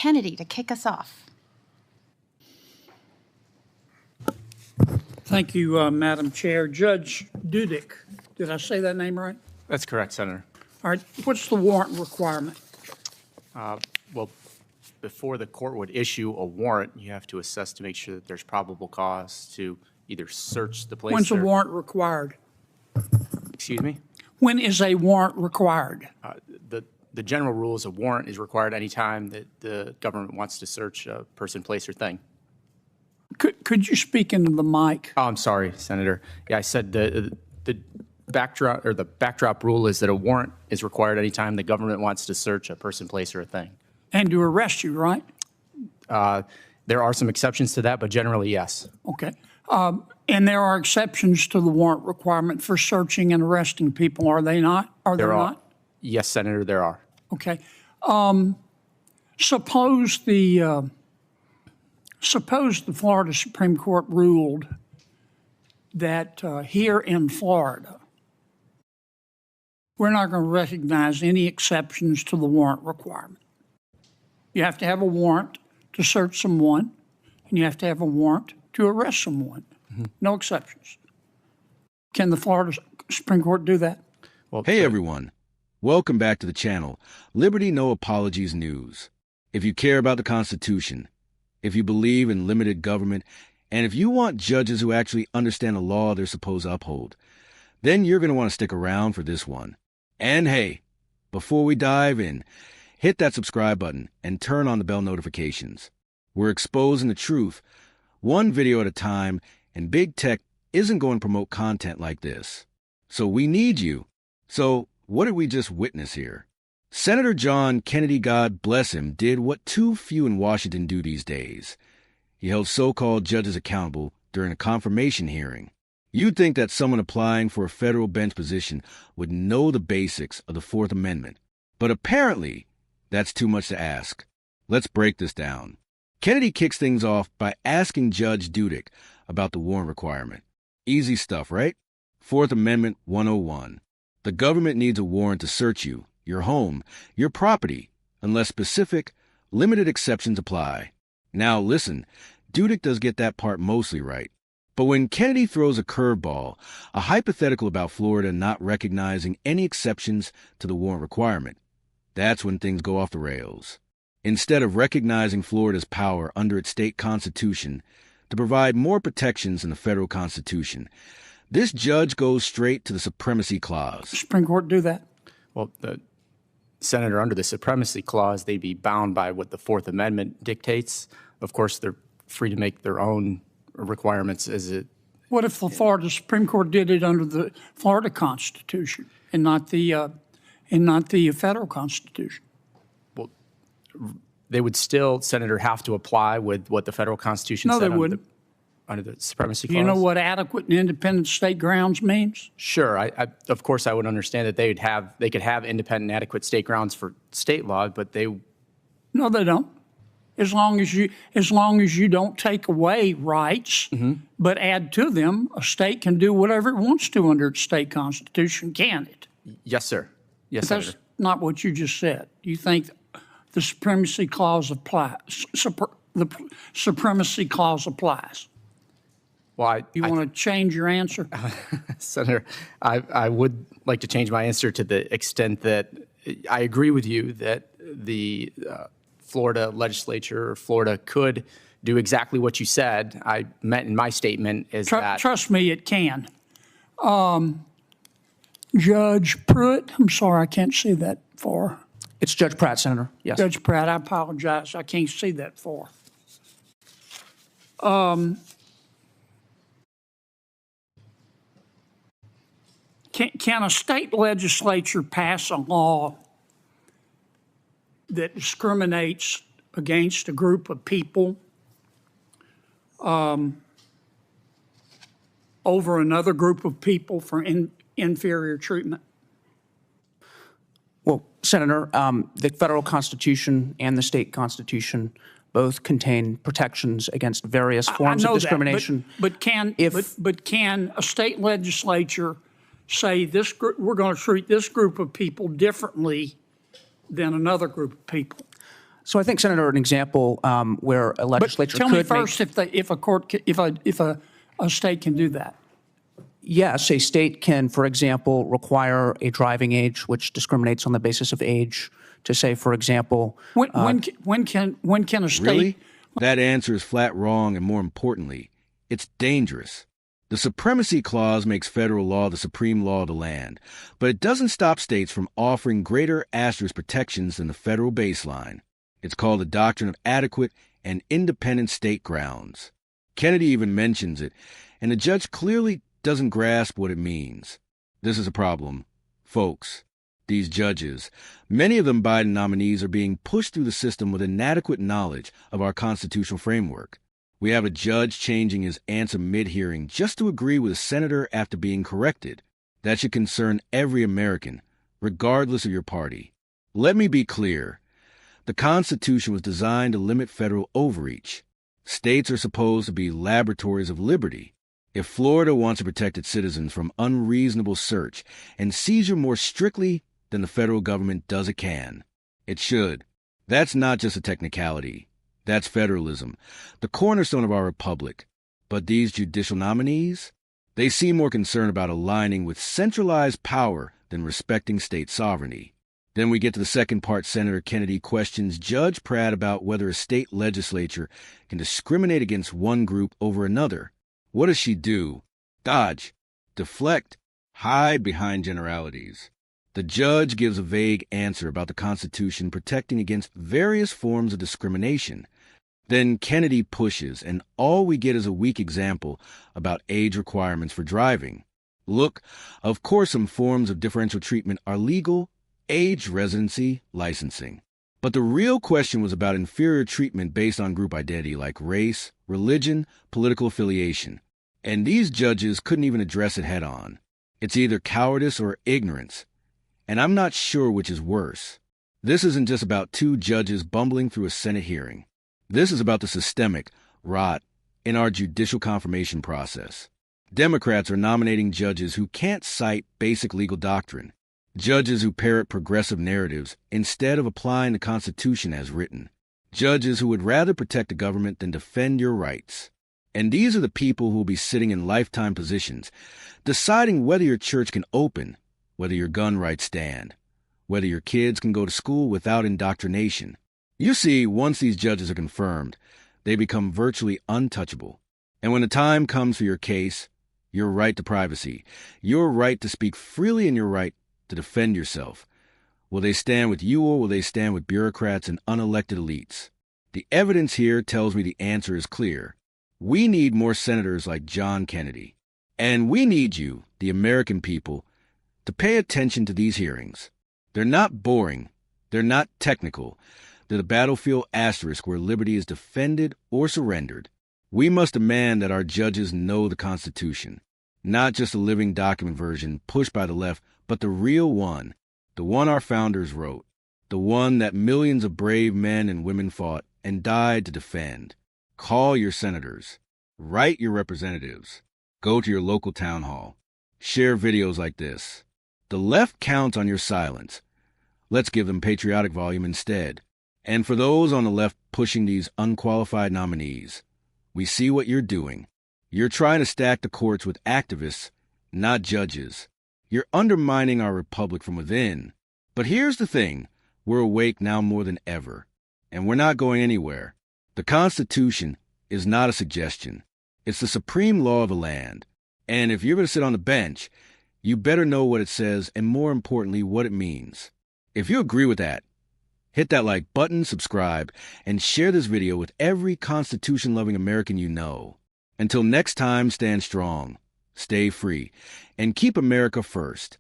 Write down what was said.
Kennedy to kick us off. Thank you, Madam Chair. Judge Dudik, did I say that name right? That's correct, Senator. All right, what's the warrant requirement? Well, before the court would issue a warrant, you have to assess to make sure that there's probable cause to either search the place. When's a warrant required? Excuse me? When is a warrant required? The general rule is a warrant is required anytime that the government wants to search a person, place, or thing. Could you speak into the mic? Oh, I'm sorry, Senator. Yeah, I said the backdrop rule is that a warrant is required anytime the government wants to search a person, place, or a thing. And to arrest you, right? There are some exceptions to that, but generally, yes. Okay. And there are exceptions to the warrant requirement for searching and arresting people, are they not? Are there not? Yes, Senator, there are. Okay. Suppose the Florida Supreme Court ruled that here in Florida, we're not going to recognize any exceptions to the warrant requirement. You have to have a warrant to search someone, and you have to have a warrant to arrest someone. Mm-hmm. No exceptions. Can the Florida Supreme Court do that? Well, hey, everyone. Welcome back to the channel, Liberty No Apologies News. If you care about the Constitution, if you believe in limited government, and if you want judges who actually understand the law they're supposed to uphold, then you're going to want to stick around for this one. And hey, before we dive in, hit that subscribe button and turn on the bell notifications. We're exposing the truth, one video at a time, and big tech isn't going to promote content like this. So we need you. So what did we just witness here? Senator John Kennedy, God bless him, did what too few in Washington do these days. He held so-called judges accountable during a confirmation hearing. You'd think that someone applying for a federal bench position would know the basics of the Fourth Amendment. But apparently, that's too much to ask. Let's break this down. Kennedy kicks things off by asking Judge Dudik about the warrant requirement. Easy stuff, right? Fourth Amendment 101. The government needs a warrant to search you, your home, your property, unless specific, limited exceptions apply. Now listen, Dudik does get that part mostly right. But when Kennedy throws a curveball, a hypothetical about Florida not recognizing any exceptions to the warrant requirement, that's when things go off the rails. Instead of recognizing Florida's power under its state constitution to provide more protections in the federal constitution, this judge goes straight to the Supremacy Clause. Supreme Court do that? Well, Senator, under the Supremacy Clause, they'd be bound by what the Fourth Amendment dictates. Of course, they're free to make their own requirements as it. What if the Florida Supreme Court did it under the Florida Constitution and not the federal Constitution? Well, they would still, Senator, have to apply with what the federal Constitution said. No, they wouldn't. Under the Supremacy Clause. Do you know what adequate and independent state grounds means? Sure. Of course, I would understand that they could have independent and adequate state grounds for state law, but they. No, they don't. As long as you don't take away rights, but add to them, a state can do whatever it wants to under its state constitution, can it? Yes, sir. Yes, but Senator. That's not what you just said. You think the Supremacy Clause applies? The Supremacy Clause applies. Well, you want to change your answer? Senator, I would like to change my answer to the extent that I agree with you that the Florida legislature or Florida could do exactly what you said. I meant in my statement is that. Trust me, it can. Judge Pratt, I'm sorry, I can't see that far. It's Judge Pratt, Senator. Yes. Judge Pratt, I apologize. I can't see that far. Can a state legislature pass a law that discriminates against a group of people over another group of people for inferior treatment? Well, Senator, the federal Constitution and the state Constitution both contain protections against various forms of discrimination. But can a state legislature say this group, we're going to treat this group of people differently than another group of people? So I think, Senator, an example where a legislature Tell could me first if a court, if a state can do that. Yes, a state can, for example, require a driving age which discriminates on the basis of age. To say, for example, When can a state? Really? That answer is flat wrong, and more importantly, it's dangerous. The Supremacy Clause makes federal law the supreme law of the land, but it doesn't stop states from offering greater asterisk protections than the federal baseline. It's called the doctrine of adequate and independent state grounds. Kennedy even mentions it, and the judge clearly doesn't grasp what it means. This is a problem. Folks, these judges, many of them Biden nominees, are being pushed through the system with inadequate knowledge of our constitutional framework. We have a judge changing his answer mid-hearing just to agree with a senator after being corrected. That should concern every American, regardless of your party. Let me be clear. The Constitution was designed to limit federal overreach. States are supposed to be laboratories of liberty. If Florida wants to protect its citizens from unreasonable search and seizure more strictly than the federal government does it can, it should. That's not just a technicality. That's federalism, the cornerstone of our republic. But these judicial nominees, they seem more concerned about aligning with centralized power than respecting state sovereignty. Then we get to the second part. Senator Kennedy questions Judge Pratt about whether a state legislature can discriminate against one group over another. What does she do? Dodge, deflect, hide behind generalities. The judge gives a vague answer about the Constitution protecting against various forms of discrimination. Then Kennedy pushes, and all we get is a weak example about age requirements for driving. Look, of course some forms of differential treatment are legal, age, residency, licensing. But the real question was about inferior treatment based on group identity like race, religion, political affiliation. And these judges couldn't even address it head on. It's either cowardice or ignorance. And I'm not sure which is worse. This isn't just about two judges bumbling through a Senate hearing. This is about the systemic rot in our judicial confirmation process. Democrats are nominating judges who can't cite basic legal doctrine, judges who parrot progressive narratives instead of applying the Constitution as written, judges who would rather protect the government than defend your rights. And these are the people who will be sitting in lifetime positions, deciding whether your church can open, whether your gun rights stand, whether your kids can go to school without indoctrination. You see, once these judges are confirmed, they become virtually untouchable. And when the time comes for your case, your right to privacy, your right to speak freely, and your right to defend yourself, will they stand with you or will they stand with bureaucrats and unelected elites? The evidence here tells me the answer is clear. We need more senators like John Kennedy. And we need you, the American people, to pay attention to these hearings. They're not boring. They're not technical. They're the battlefield asterisk where liberty is defended or surrendered. We must demand that our judges know the Constitution, not just a living document version pushed by the left, but the real one, the one our founders wrote, the one that millions of brave men and women fought and died to defend. Call your senators. Write your representatives. Go to your local town hall. Share videos like this. The left counts on your silence. Let's give them patriotic volume instead. And for those on the left pushing these unqualified nominees, we see what you're doing. You're trying to stack the courts with activists, not judges. You're undermining our republic from within. But here's the thing. We're awake now more than ever. And we're not going anywhere. The Constitution is not a suggestion. It's the supreme law of the land. And if you're going to sit on the bench, you better know what it says and, more importantly, what it means. If you agree with that, hit that like button, subscribe, and share this video with every Constitution-loving American you know. Until next time, stand strong, stay free, and keep America first.